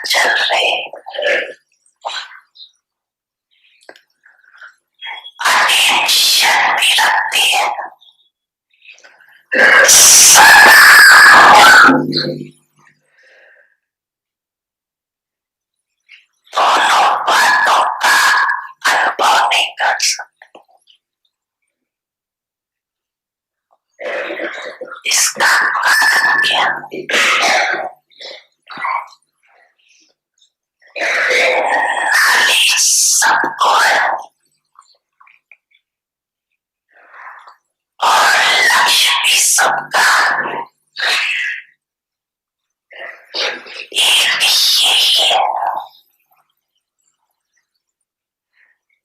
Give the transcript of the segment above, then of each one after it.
चल रहे अटेंशन भी रखती है। दोनों बातों का अनुभव नहीं कर सकते। इसका कारण क्या? नाली सबको है और लक्ष्य भी सबका एक ही है।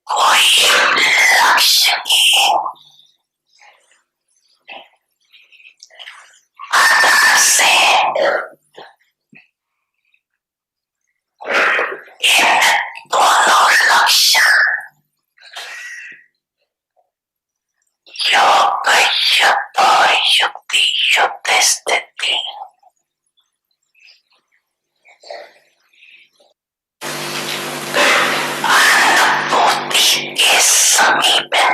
कोई लक्ष्य की आधार से इन दोनों लक्ष्य योग युक्त और युक्ति युक्त स्थिति अनुभूति के समीप है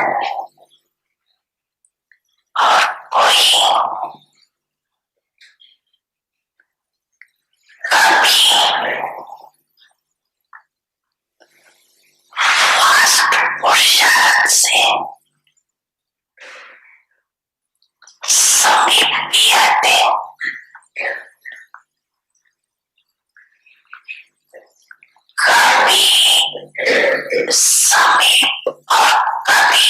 और कोई कभी वास्तु पुरुषार्थ से समीप भी आते, कभी समीप और कभी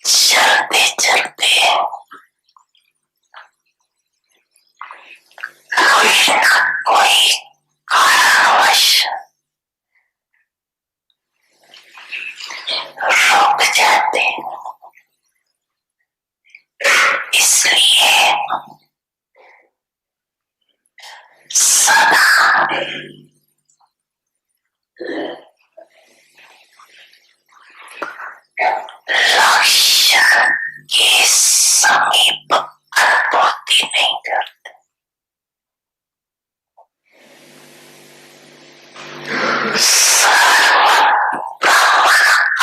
चलते चलते कोई न कोई कारणवश रुक जाते। इसलिए सदा लक्ष्य के समीप अनुभूति नहीं करते।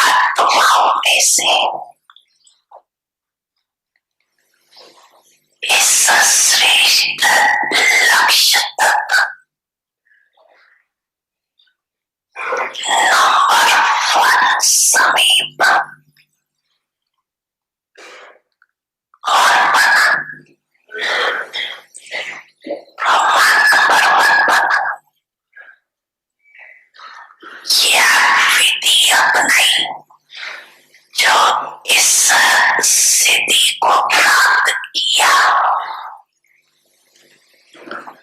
आत्माओं में से इस श्रेष्ठ लक्ष्य तक नंबर 1 समीप और नंबर 1 बना। यह विधि अपनाई जो इस सिद्धि को प्राप्त किया,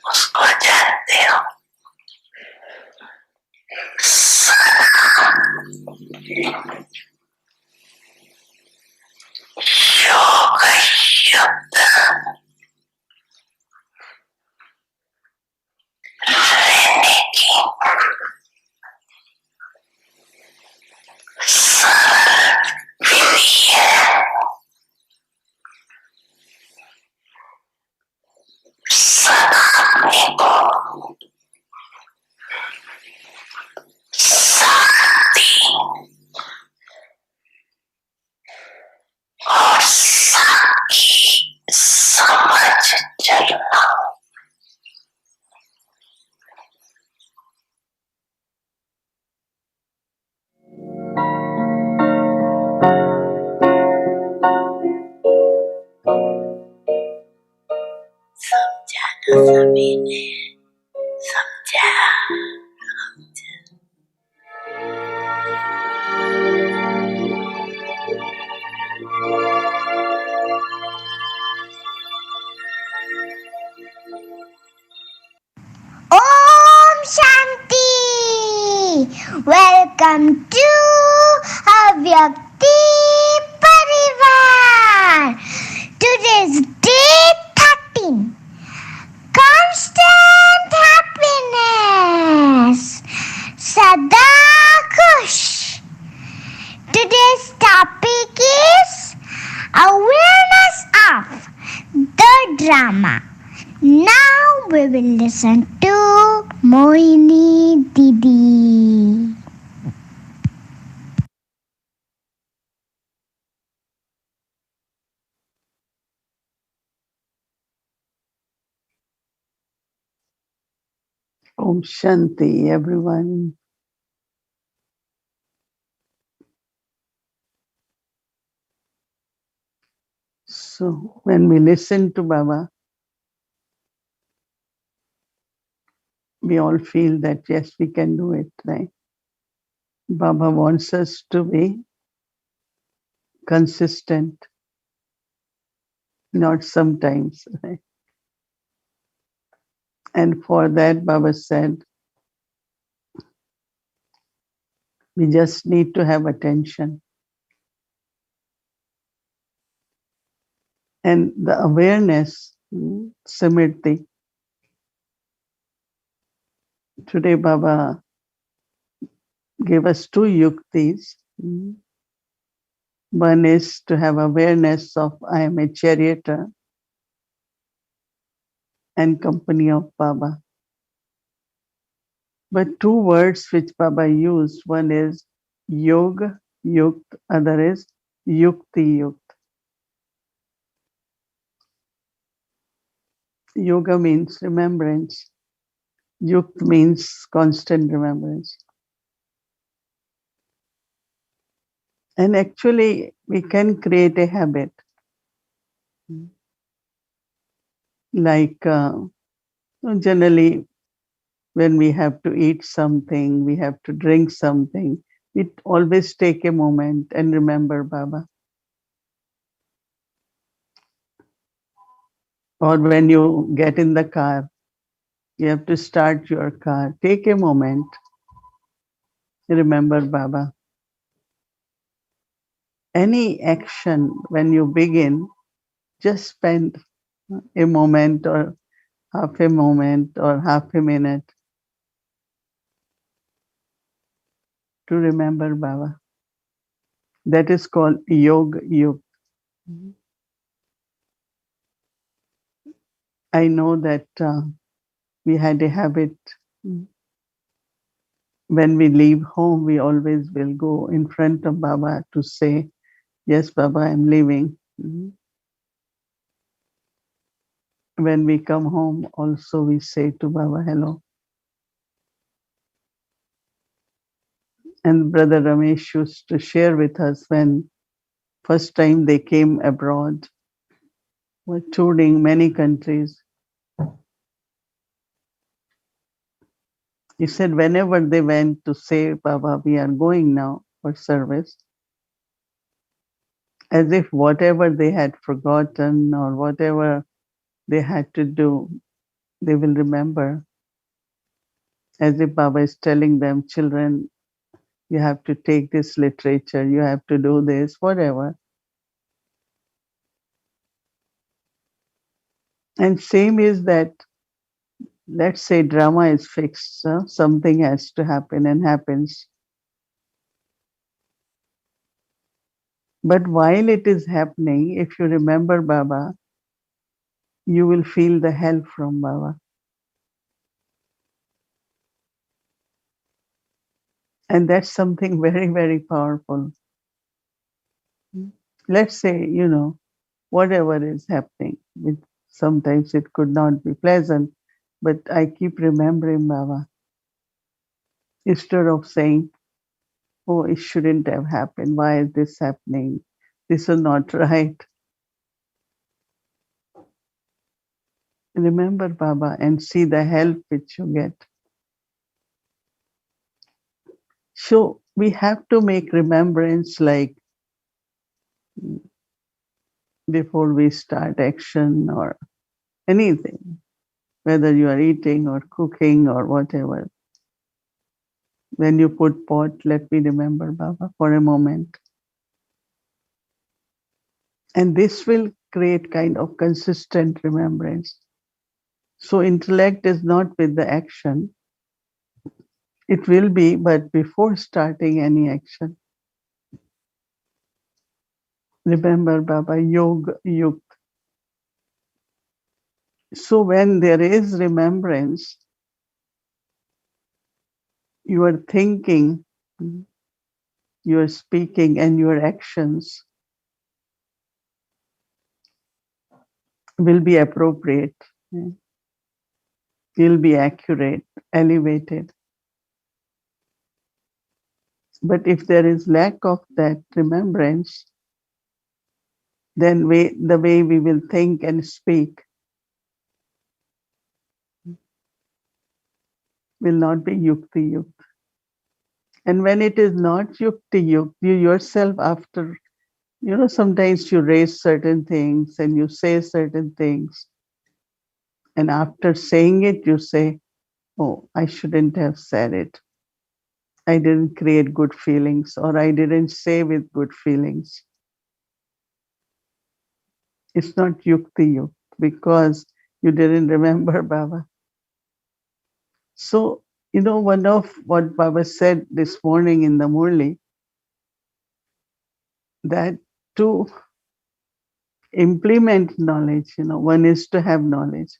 उसको जानते हो। योग युक्त रहने की सरल विधि है। सदा अपने को शांति और साखी समझ चलना। समझा ना सभी ने? समझा? Om Shanti! Welcome to Avyakti Parivar. Today's day 13. Constant happiness. Sada Khush. Today's topic is awareness of the drama. we will listen to Mohini Didi. Om Shanti, everyone. So, when we listen to Baba, we all feel that yes, we can do it, right? Baba wants us to be consistent, not sometimes, right? And for that, Baba said, we just need to have attention. And the awareness, Simriti, today Baba gave us two yuktis. One is to have awareness of I am a charioteer and company of Baba. But two words which Baba used, one is yoga, yukt, other is yukti, yukt. Yoga means remembrance. Yukt means constant remembrance. And actually, we can create a habit. Like generally, when we have to eat something, we have to drink something, we always take a moment and remember Baba. Or when you get in the car, you have to start your car. Take a moment, remember Baba. Any action, when you begin, just spend a moment or half a moment or half a minute to remember Baba. That is called Yoga Yug. I know that we had a habit. When we leave home, we always will go in front of Baba to say, yes, Baba, I'm leaving. When we come home, also we say to Baba, hello. And Brother Ramesh used to share with us when first time they came abroad, were touring many countries. He said whenever they went to say, Baba, we are going now for service, as if whatever they had forgotten or whatever they had to do, they will remember. As if Baba is telling them, children, you have to take this literature, you have to do this, whatever. And same is that, let's say drama is fixed, something has to happen and happens. But while it is happening, if you remember Baba, you will feel the help from Baba. And that's something very, very powerful. Let's say, whatever is happening, sometimes it could not be pleasant, but I keep remembering Baba. Instead of saying, oh, it shouldn't have happened. Why is this happening? This is not right. Remember Baba and see the help which you get. So we have to make remembrance like before we start action or anything, whether you are eating or cooking or whatever. When you put pot, let me remember Baba for a moment. And this will create kind of consistent remembrance. So intellect is not with the action. It will be, but before starting any action, remember Baba, Yoga Yukt. So when there is remembrance, your thinking, your speaking, and your actions will be appropriate, will be accurate, elevated. But if there is lack of that remembrance, then the way we will think and speak will not be yukti yukt. And when it is not yukti yukt, you yourself after, sometimes you raise certain things and you say certain things. And after saying it, you say, oh, I shouldn't have said it. I didn't create good feelings, or I didn't say with good feelings. It's not yukti yukt because you didn't remember Baba. So, one of what Baba said this morning in the Murli, that to implement knowledge, one is to have knowledge.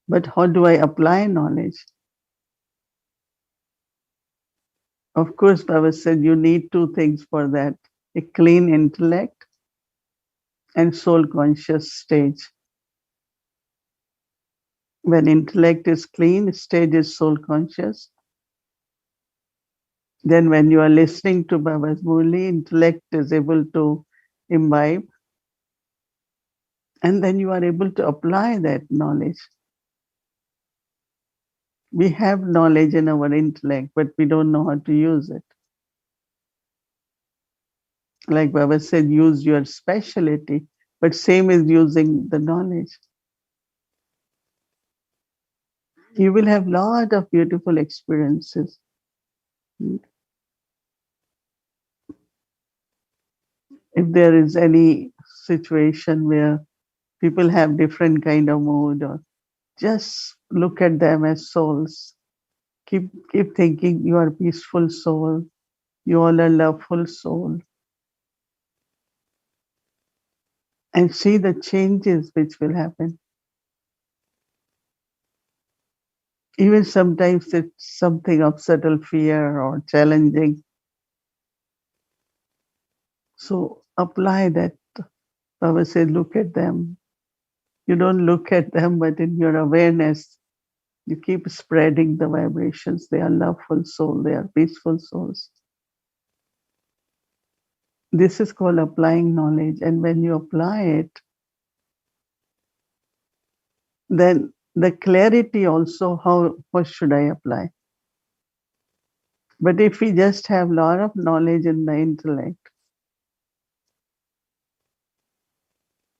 But how do I apply knowledge? Of course, Baba said you need two things for that: a clean intellect and soul conscious stage. When intellect is clean, stage is soul conscious. Then when you are listening to Baba's Murli, intellect is able to imbibe, and then you are able to apply that knowledge. We have knowledge in our intellect, but we don't know how to use it. Like Baba said, use your specialty, but same is using the knowledge. You will have a lot of beautiful experiences. If there is any situation where people have different kind of mood, or just look at them as souls. Keep thinking you are peaceful soul. You all are loveful soul. And see the changes which will happen. Even sometimes it's something of subtle fear or challenging. So apply that. Baba said, look at them. You don't look at them, but in your awareness, you keep spreading the vibrations. They are loveful souls. They are peaceful souls. This is called applying knowledge. And when you apply it, then the clarity also, what should I apply? But if we just have a lot of knowledge in the intellect,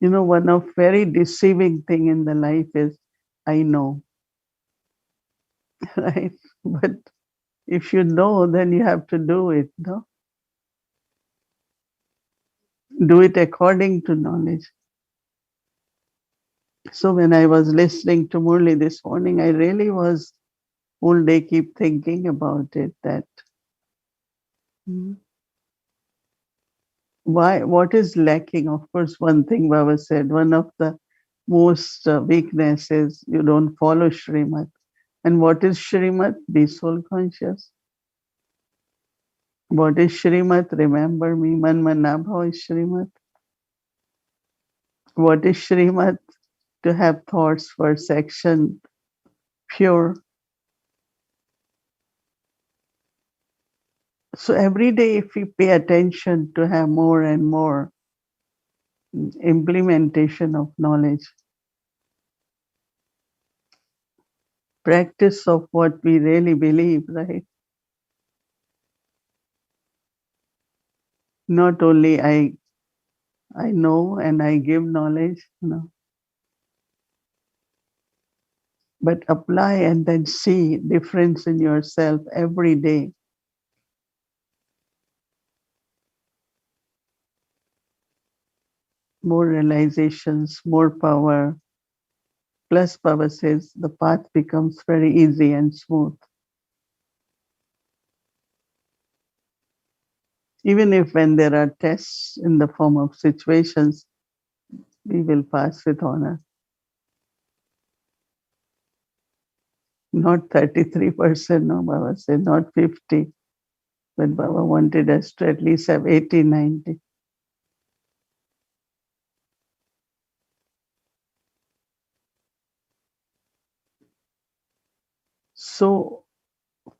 one of very deceiving thing in the life is, I know, right? But if you know, then you have to do it, no? Do it according to knowledge. So when I was listening to Murli this morning, I really was whole day keep thinking about it, that what is lacking? Of course, one thing Baba said, one of the most weakness is you don't follow Shrimat. And what is Shrimat? Be soul conscious. What is Shrimat? Remember me. Man Manabha is Shrimat. What is Shrimat? To have thoughts, words, action pure. So every day, if we pay attention to have more and more implementation of knowledge, practice of what we really believe, right? Not only I know and I give knowledge, but apply and then see difference in yourself every day. More realizations, more power. Plus, Baba says the path becomes very easy and smooth. Even if when there are tests in the form of situations, we will pass with honor. Not 33%, no, Baba said, not 50, but Baba wanted us to at least have 80, 90. So,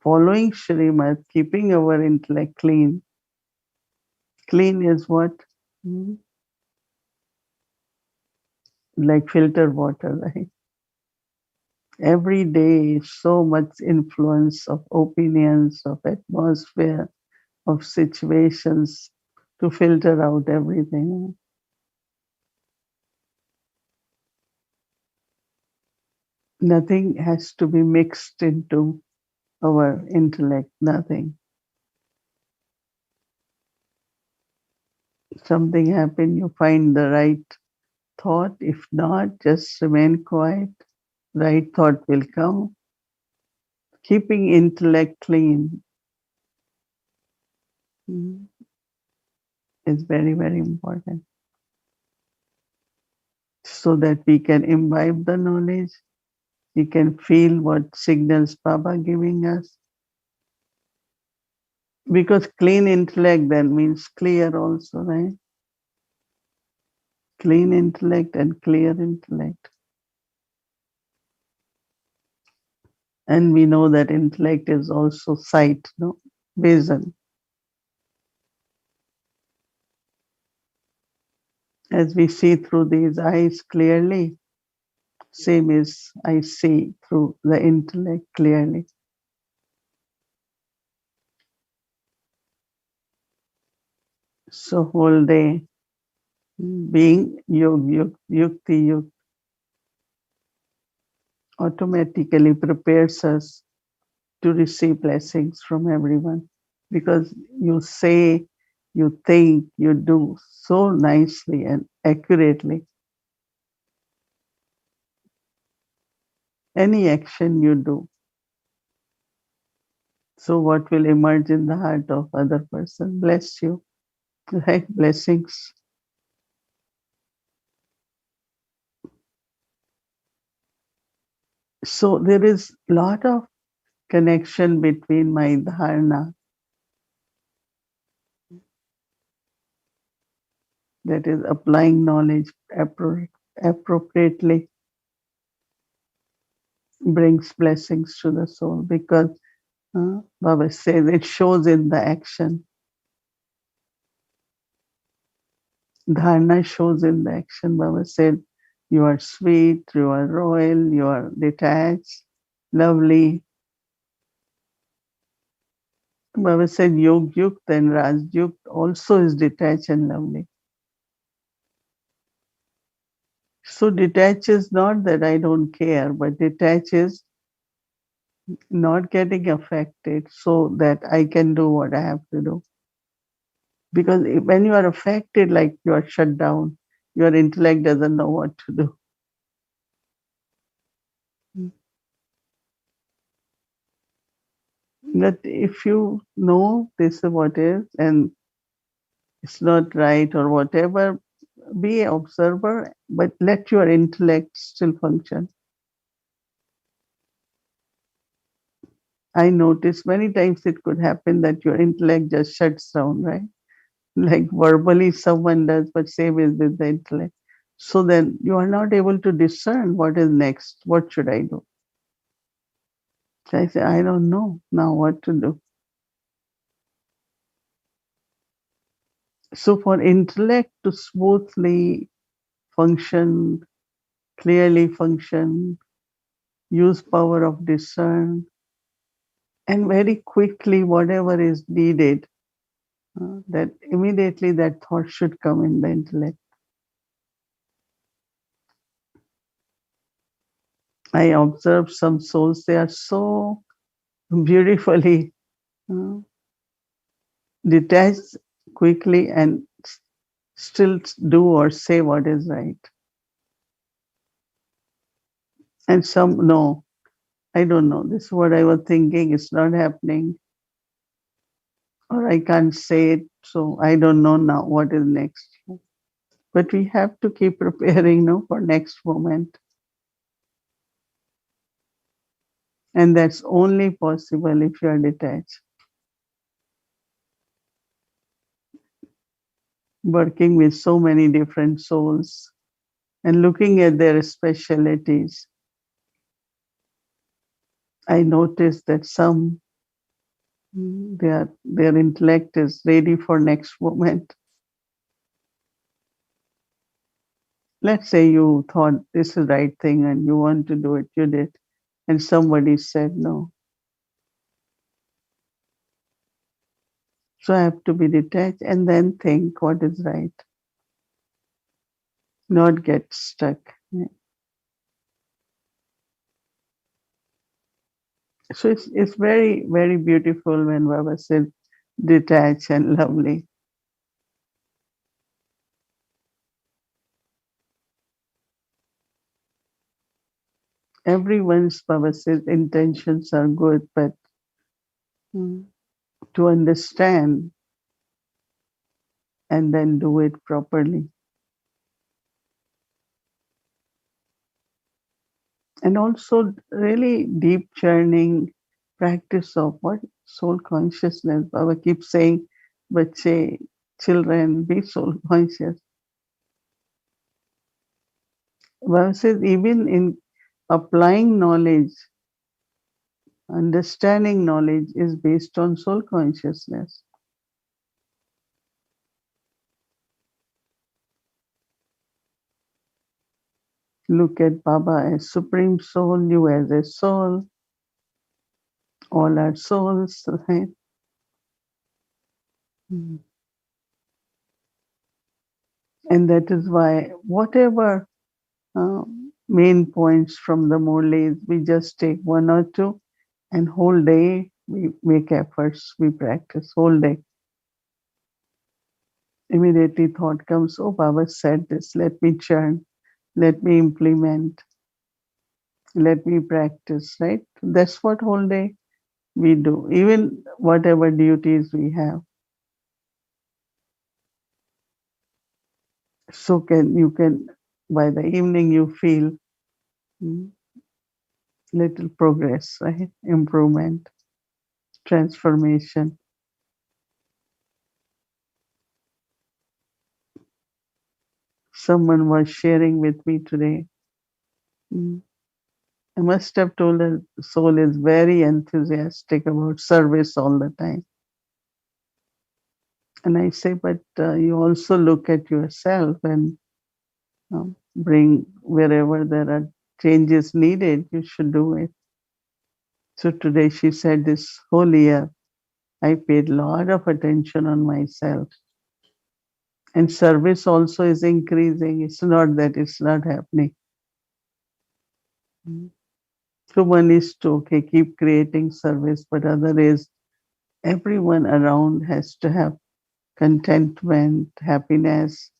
following Shrimad, keeping our intellect clean. Clean is what? Hmm, like filter water, right? Every day, so much influence of opinions, of atmosphere, of situations to filter out everything. Nothing has to be mixed into our intellect, nothing. Something happen, you find the right thought. If not, just remain quiet. Right thought will come. Keeping intellect clean is very, very important so that we can imbibe the knowledge. We can feel what signals Baba giving us. Because clean intellect then means clear also, right? Clean intellect and clear intellect. And we know that intellect is also sight, no? Vision. As we see through these eyes clearly, same as I see through the intellect clearly. So whole day being yukti yuk automatically prepares us to receive blessings from everyone because you say, you think, you do so nicely and accurately. Any action you do. So what will emerge in the heart of other person? Bless you, right? Blessings. So there is lot of connection between my dharana, that is applying knowledge appropriately, brings blessings to the soul because Baba says it shows in the action. Dharana shows in the action. Baba said, you are sweet, you are royal, you are detached, lovely. Baba said Yog Yukt and Raj Yukt also is detached and lovely. So detach is not that I don't care, but detach is not getting affected so that I can do what I have to do. Because when you are affected, like you are shut down, your intellect doesn't know what to do. But if you know this is what is and it's not right or whatever, be an observer, but let your intellect still function. I notice many times it could happen that your intellect just shuts down, right? Like verbally someone does, but same is with the intellect. So then you are not able to discern what is next. What should I do? So I say, I don't know now what to do. So for intellect to smoothly function, clearly function, use power of discern, and very quickly whatever is needed, that immediately that thought should come in the intellect. I observe some souls, they are so beautifully uh, detached quickly and still do or say what is right. And some, no, I don't know. This is what I was thinking. It's not happening. Or I can't say it. So I don't know now what is next. But we have to keep preparing, no, for next moment. And that's only possible if you are detached. Working with so many different souls and looking at their specialities, I noticed that some their intellect is ready for next moment. Let's say you thought this is the right thing and you want to do it, you did, and somebody said no. So I have to be detached and then think what is right, not get stuck. So it's very, very beautiful when Baba said detached and lovely. Everyone's, Baba says, intentions are good, but mm, to understand and then do it properly. And also really deep churning practice of what? Soul consciousness. Baba keeps saying, bache, children, be soul conscious. Baba says even in applying knowledge, understanding knowledge is based on soul consciousness. Look at Baba as Supreme Soul, you as a soul, all are souls, right? Mm. And that is why whatever main points from the Murlis, we just take one or two and whole day we make efforts, we practice whole day. Immediately thought comes, oh, Baba said this, let me churn, let me implement, let me practice, right? That's what whole day we do, even whatever duties we have. So you can by the evening you feel mm, little progress, right? Improvement, transformation. Someone was sharing with me today. mm, I must have told her soul is very enthusiastic about service all the time. And I say, but you also look at yourself and bring wherever there are changes needed, you should do it. So today she said this whole year, I paid a lot of attention on myself. And service also is increasing. It's not that it's not happening. So one is to, okay, keep creating service, but other is everyone around has to have contentment, happiness,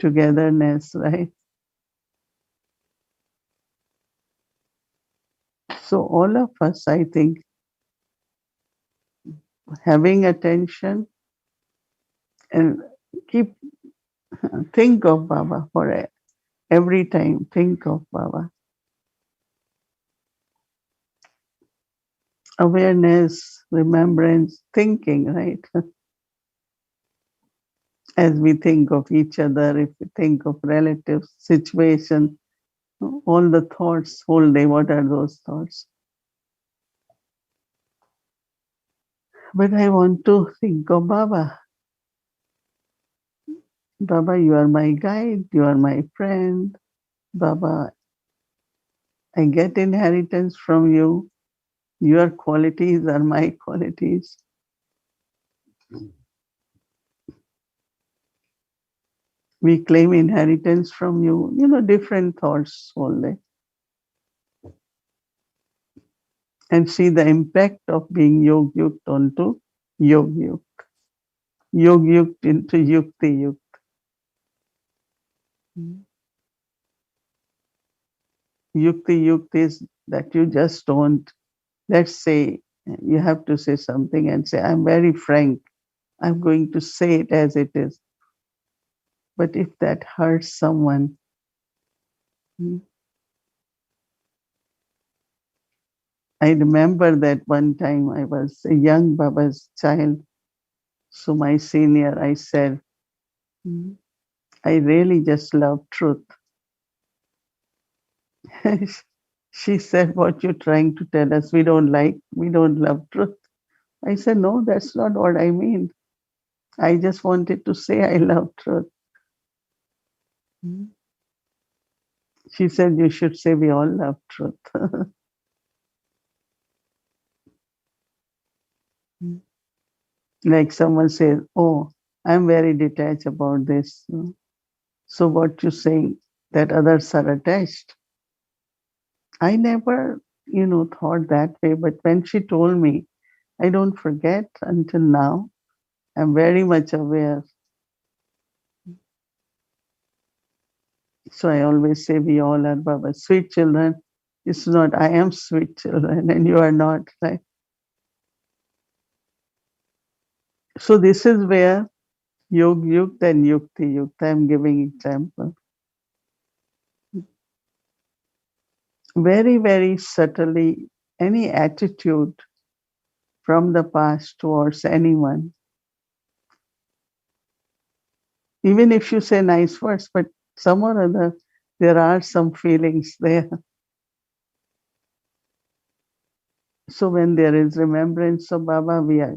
togetherness, right? So all of us, I think, having attention and keep think of Baba for every time. Think of Baba. Awareness, remembrance, thinking, right? As we think of each other, if we think of relatives, situation, all the thoughts whole day, what are those thoughts? But I want to think of Baba. Baba, you are my guide, you are my friend. Baba, I get inheritance from you. Your qualities are my qualities. We claim inheritance from you. Different thoughts all day. And see the impact of being yog yukt onto yog yukt. Yog yukt into yukti yukt. Yukti yukt is that you just don't, let's say, you have to say something and say, I'm very frank. I'm going to say it as it is. But if that hurts someone, I remember that one time I was a young Baba's child. So my senior, I said, I really just love truth. She said, what you trying to tell us? We don't love truth. I said, no, that's not what I mean. I just wanted to say I love truth. She said, you should say we all love truth. Like someone says, oh, I'm very detached about this. So what you saying that others are attached? I never, thought that way. But when she told me, I don't forget until now. I'm very much aware. So I always say we all are Baba. Sweet children. It's not I am sweet children and you are not, right? So this is where Yog Yukta and Yukti Yukta, I'm giving example. Very, very subtly, any attitude from the past towards anyone, even if you say nice words, but some or other, there are some feelings there. So when there is remembrance of Baba, we are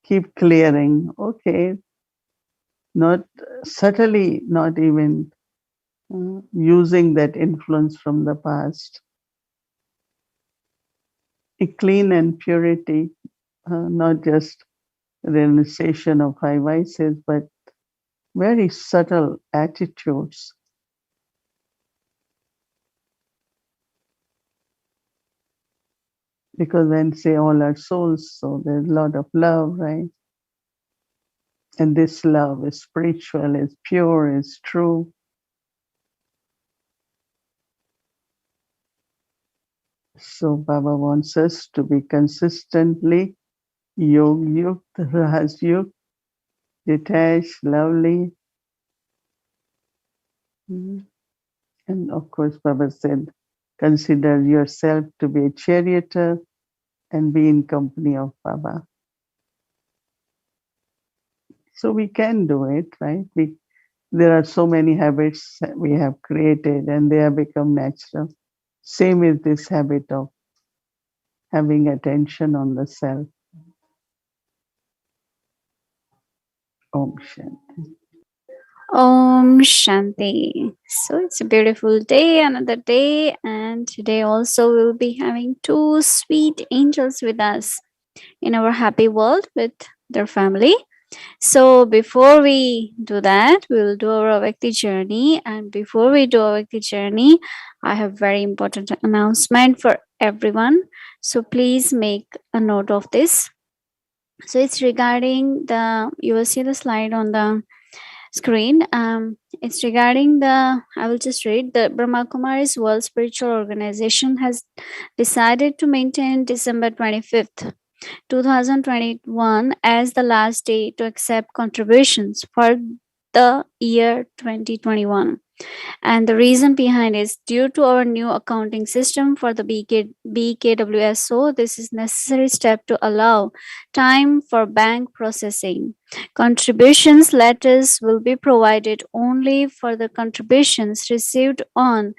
keep clearing. Okay, not subtly, not even using that influence from the past. A clean and purity, not just renunciation of high vices, but very subtle attitudes. Because when say all are souls, so there's a lot of love, right? And this love is spiritual, is pure, is true. So Baba wants us to be consistently Yog Yukt, Raj Yukt, detached, lovely. And of course, Baba said, consider yourself to be a charioteer and be in company of Baba. So we can do it, right? There are so many habits that we have created and they have become natural. Same is this habit of having attention on the self. Om Shanti. Om Shanti. So it's a beautiful day, another day, and today also we'll be having two sweet angels with us in our happy world with their family. So before we do that, we will do our Avakti journey. And before we do our Avakti journey, I have very important announcement for everyone. So please make a note of this. So it's regarding you will see the slide on the screen. It's regarding I will just read. The Brahma Kumaris World Spiritual Organization has decided to maintain December 25th, 2021 as the last day to accept contributions for the year 2021. And the reason behind is due to our new accounting system for the BKWSO, this is necessary step to allow time for bank processing. Contributions letters will be provided only for the contributions received on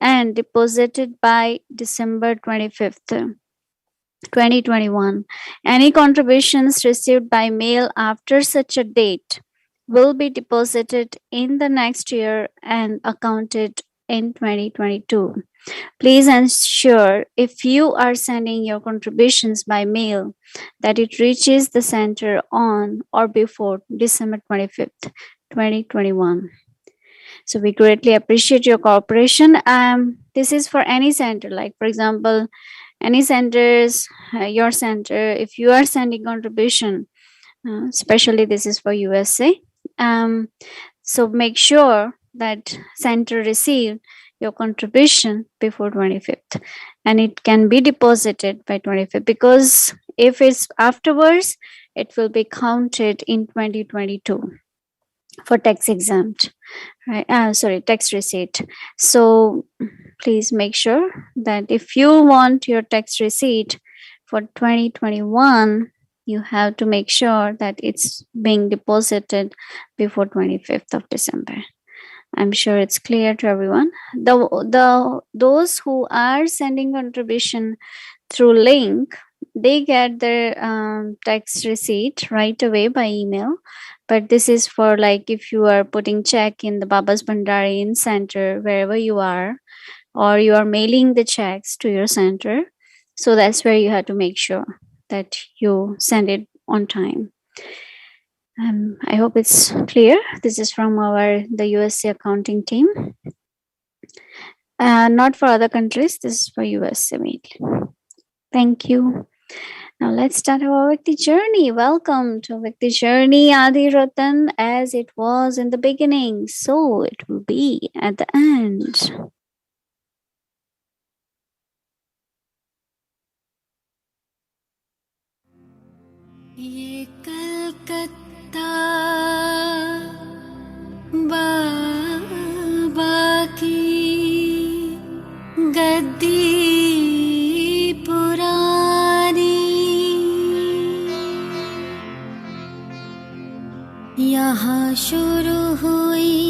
and deposited by December 25th. 2021. Any contributions received by mail after such a date will be deposited in the next year and accounted in 2022. Please ensure if you are sending your contributions by mail that it reaches the center on or before December 25th, 2021. So we greatly appreciate your cooperation. This is for any center, like for example, any centers, your center, if you are sending contribution, especially this is for USA. So make sure that center received your contribution before 25th and it can be deposited by 25th, because if it's afterwards, it will be counted in 2022. for tax exempt, right? Tax receipt. So please make sure that if you want your tax receipt for 2021, you have to make sure that it's being deposited before 25th of December. I'm sure it's clear to everyone. Those who are sending contribution through link, they get their tax receipt right away by email. But this is for like if you are putting check in the Baba's Bhandari in center wherever you are, or you are mailing the checks to your center. So that's where you have to make sure that you send it on time. I hope it's clear. This is from the USA accounting team. Not for other countries. This is for USA mainly. Thank you. Now let's start our Vikti journey. Welcome to Vikti journey, Adi Ratan. As it was in the beginning, so it will be at the end. ये कलकत्ता बाबा की गद्दी पुरानी, यहाँ शुरू हुई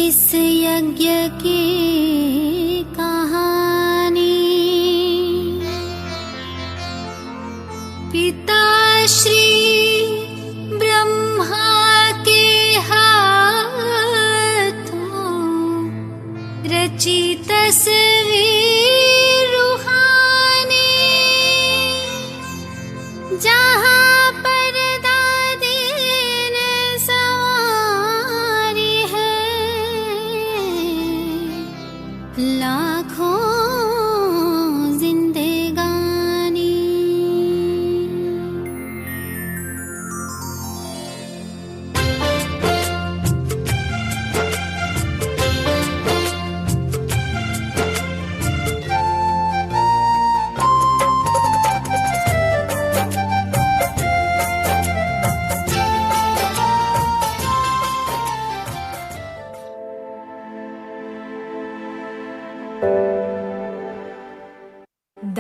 इस यज्ञ की कहानी। पिता श्री ब्रह्मा के हाथों रची तस्वीर रूहानी, जहाँ पर दादी ने संवारी है लाखों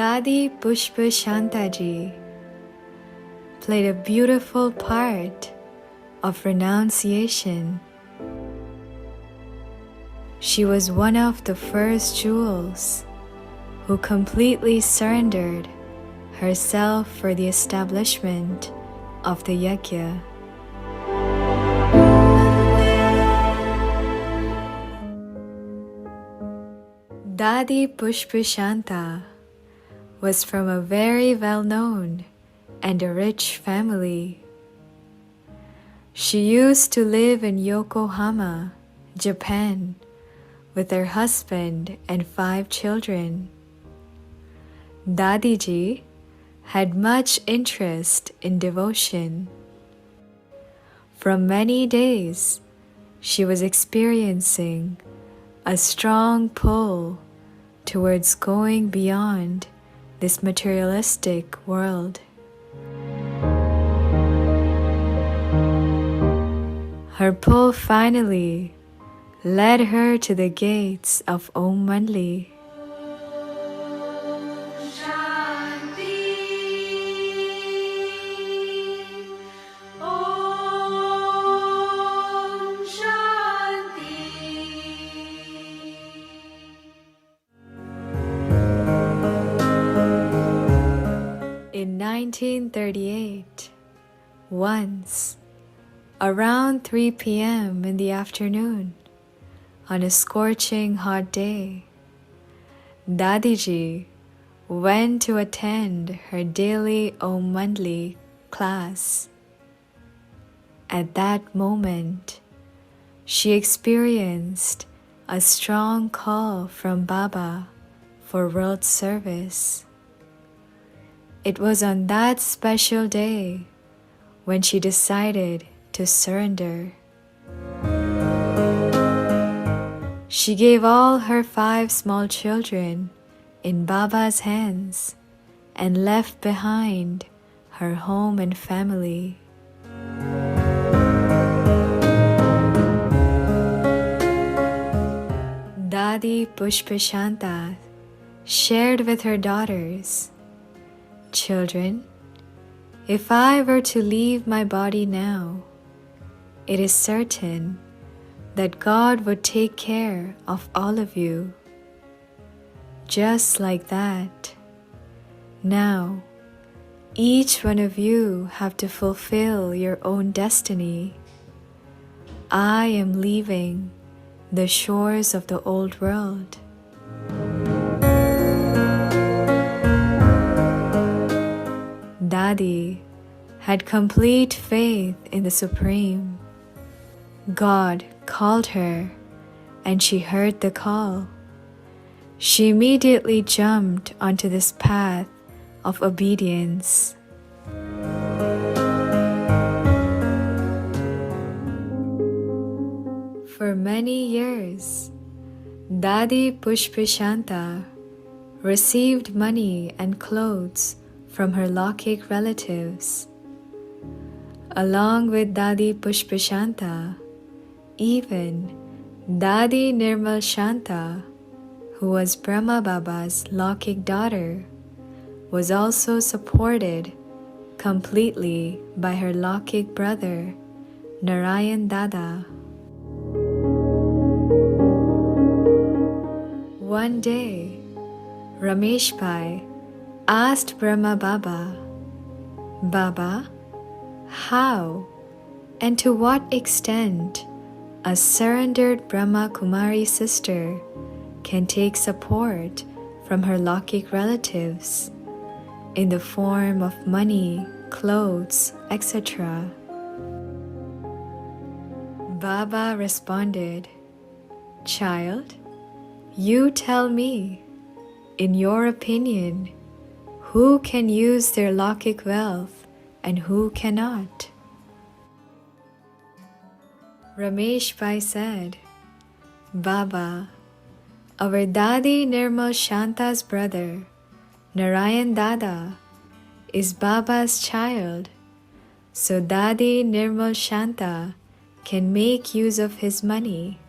Dadi Pushpa Shantaji played a beautiful part of renunciation. She was one of the first jewels who completely surrendered herself for the establishment of the yajna. Dadi Pushpa Shanta was from a very well-known and a rich family. She used to live in Yokohama, Japan, with her husband and 5 children. Dadiji had much interest in devotion. From many days, she was experiencing a strong pull towards going beyond this materialistic world. Her pull finally led her to the gates of Om Mandli. In 1938, once, around 3 p.m. in the afternoon, on a scorching hot day, Dadiji went to attend her daily Om Mandli class. At that moment, she experienced a strong call from Baba for world service. It was on that special day when she decided to surrender. She gave all her 5 small children in Baba's hands and left behind her home and family. Dadi Pushpashanta shared with her daughters, "Children, if I were to leave my body now, it is certain that God would take care of all of you. Just like that, now each one of you have to fulfill your own destiny. I am leaving the shores of the old world." Dadi had complete faith in the Supreme. God called her, and she heard the call. She immediately jumped onto this path of obedience. For many years, Dadi Pushpashanta received money and clothes from her Laukik relatives. Along with Dadi Pushpashanta, even Dadi Nirmal Shanta, who was Brahma Baba's Laukik daughter, was also supported completely by her Laukik brother, Narayan Dada. One day, Ramesh Bhai asked Brahma Baba, "Baba, how and to what extent a surrendered Brahma Kumari sister can take support from her Laukik relatives in the form of money, clothes, etc.?" Baba responded, "Child, you tell me, in your opinion, who can use their Laukik wealth and who cannot?" Ramesh Bhai said, "Baba, our Dadi Nirmal Shanta's brother, Narayan Dada, is Baba's child, so Dadi Nirmal Shanta can make use of his money.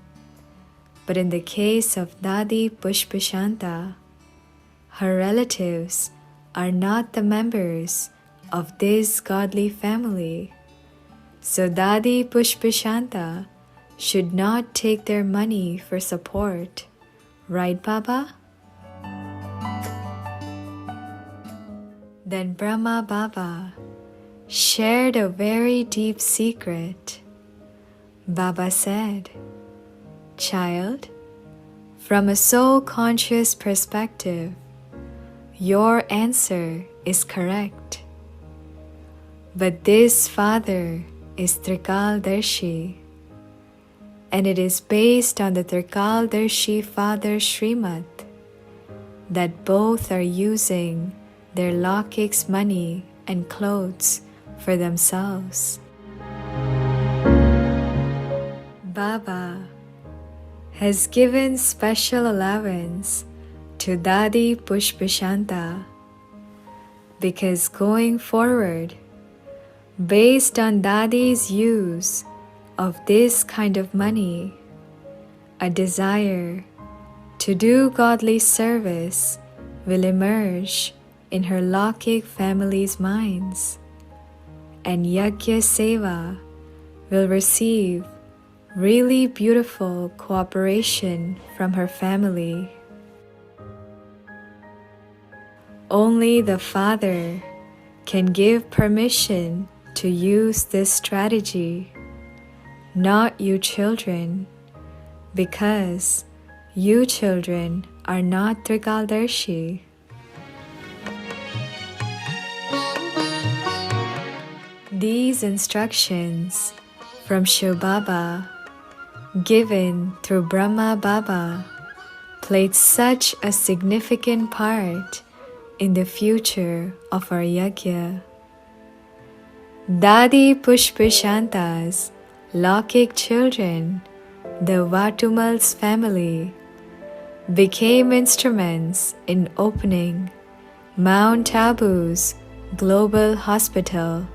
But in the case of Dadi Pushpashanta, her relatives are not the members of this godly family, so Dadi Pushpashanta should not take their money for support. Right, Baba?" Then Brahma Baba shared a very deep secret. Baba said, "Child, from a soul-conscious perspective, your answer is correct. But this father is Trikaldarshi, and it is based on the Trikaldarshi father Srimad that both are using their Laukik's money and clothes for themselves. Baba has given special allowance to Dadi Pushpashanta because going forward, based on Dadi's use of this kind of money, a desire to do godly service will emerge in her Laukik family's minds, and Yajna Seva will receive really beautiful cooperation from her family. Only the father can give permission to use this strategy, not you children, because you children are not Trikaldarshi. These instructions from Shiv Baba, given through Brahma Baba, played such a significant part in the future of our yajna. Dadi Pushpashanta's Laukik children, the Vatumals family, became instruments in opening Mount Abu's Global Hospital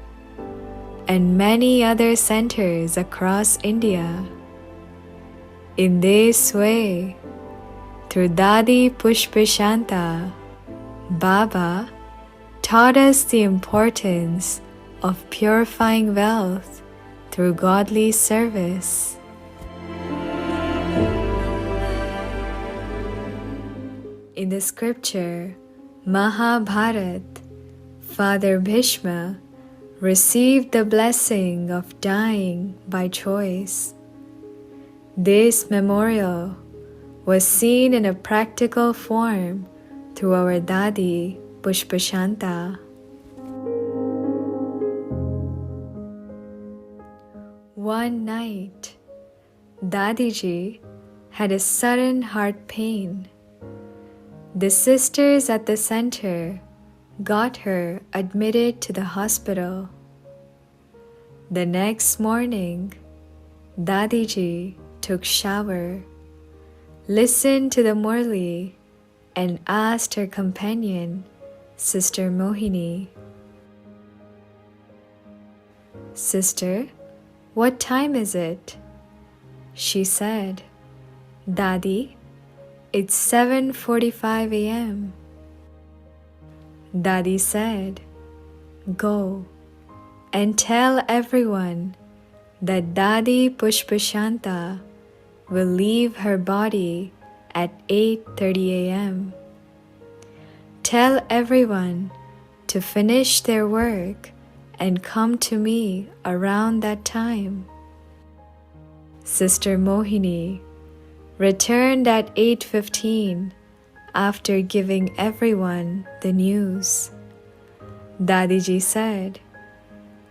and many other centers across India. In this way, Through Dadi Pushpashanta, Baba taught us the importance of purifying wealth through godly service. In the scripture Mahabharat, Father Bhishma received the blessing of dying by choice. This memorial was seen in a practical form through our Dadi Pushpashanta. One night, Dadiji had a sudden heart pain. The sisters at the center got her admitted to the hospital. The next morning, Dadiji took shower, listened to the Murli, and asked her companion, Sister Mohini, "Sister, what time is it?" She said, "Dadi, it's 7:45 a.m. Dadi said, "Go and tell everyone that Dadi Pushpashanta will leave her body at 8:30 a.m. Tell everyone to finish their work and come to me around that time." Sister Mohini returned at 8:15 after giving everyone the news. Dadiji said,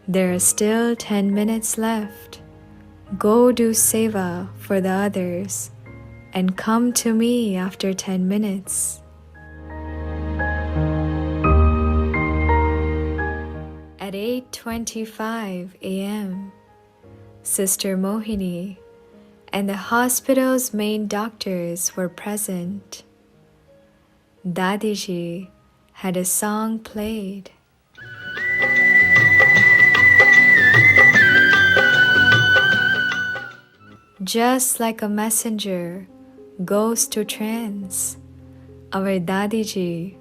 "There are still 10 minutes left. Go do seva for the others and come to me after 10 minutes. At 8:25 a.m., Sister Mohini and the hospital's main doctors were present. Dadiji had a song played. Just like a messenger goes to trance, our Dadiji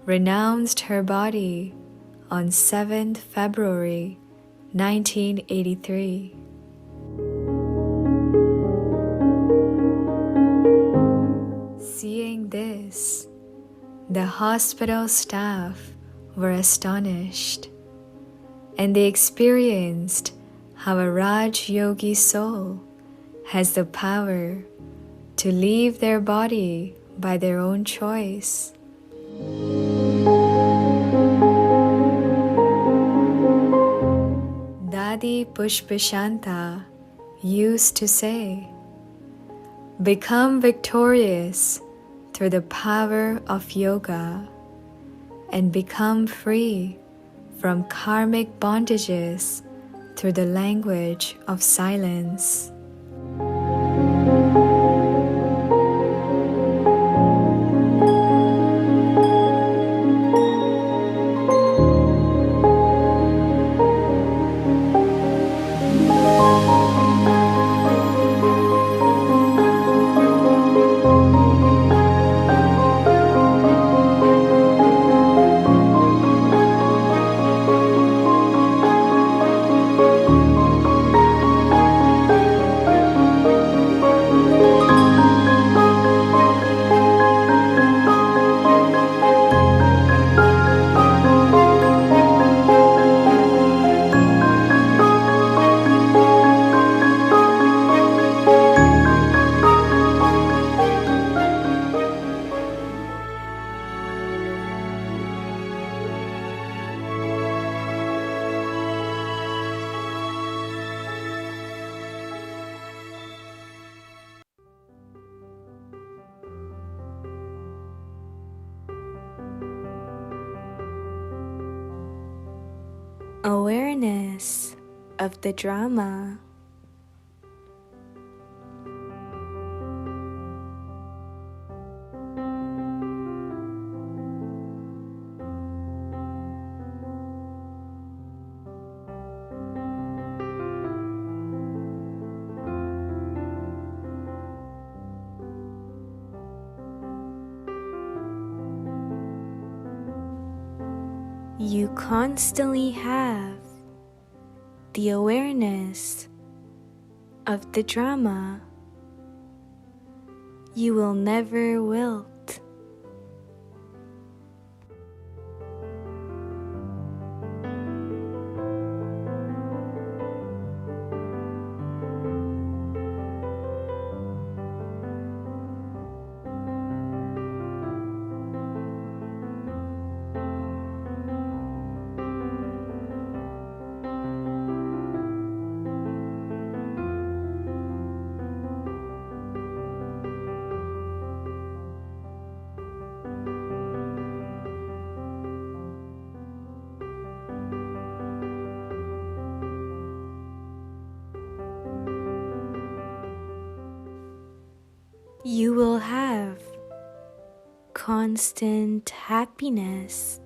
renounced her body on 7th February 1983. Seeing this, the hospital staff were astonished, and they experienced how a Raj Yogi soul has the power to leave their body by their own choice. Dadi Pushpashanta used to say, "Become victorious through the power of yoga and become free from karmic bondages through the language of silence." Awareness of the drama. you constantly have the awareness of the drama, you will never wilt. You will have constant happiness.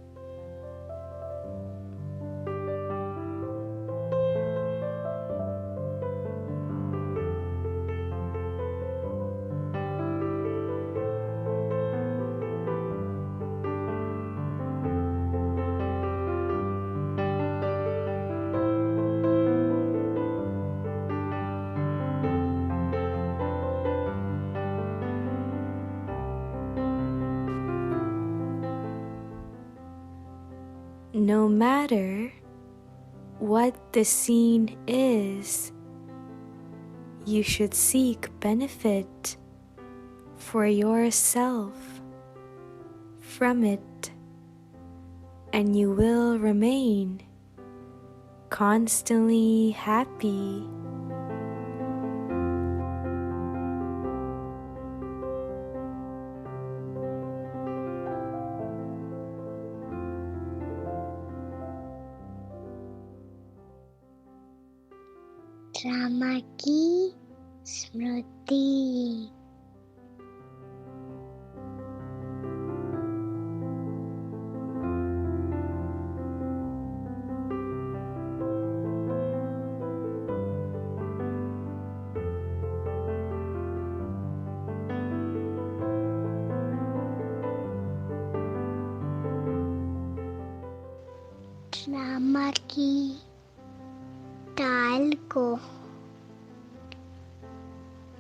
No matter what the scene is, you should seek benefit for yourself from it, and you will remain constantly happy. Drama की स्मृति। Drama की टाल को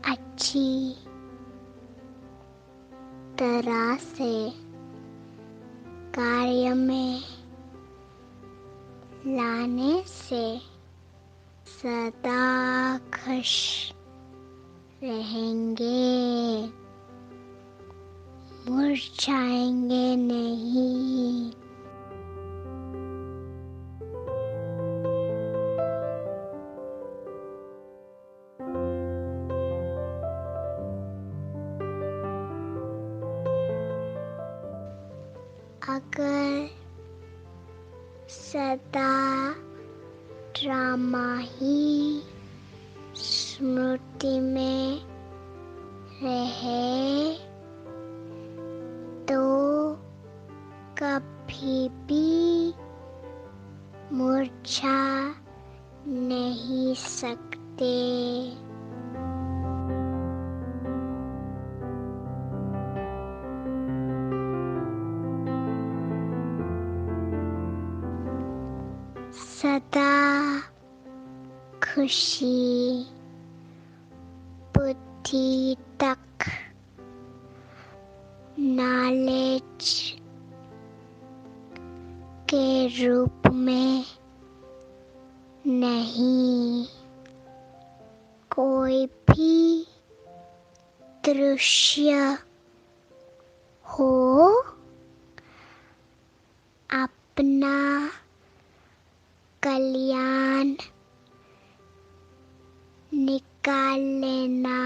अच्छी तरह से कार्य में लाने से सदा खुश रहेंगे, मुरझाएंगे नहीं। अगर सदा ड्रामा ही स्मृति में रहे तो कभी भी मुरझा नहीं सकते। सदा खुशी बुद्धि तक नॉलेज के रूप में नहीं, कोई भी दृश्य हो अपना कल्याण निकाल लेना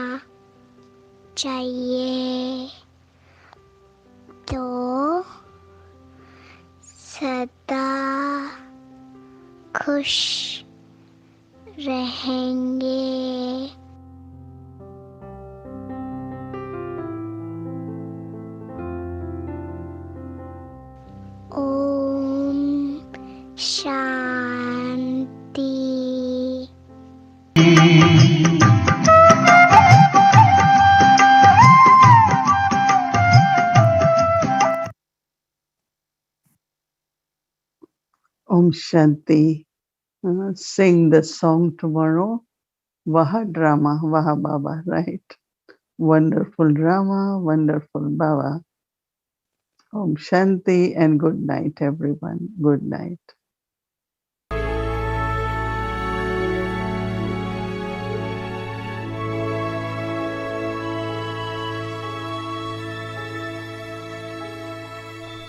चाहिए तो सदा खुश रहेंगे। Om Shanti. Om Shanti. Sing the song tomorrow. Vaha drama, Vaha Baba, right? Wonderful drama, wonderful Baba. Om Shanti and good night, everyone. Good night.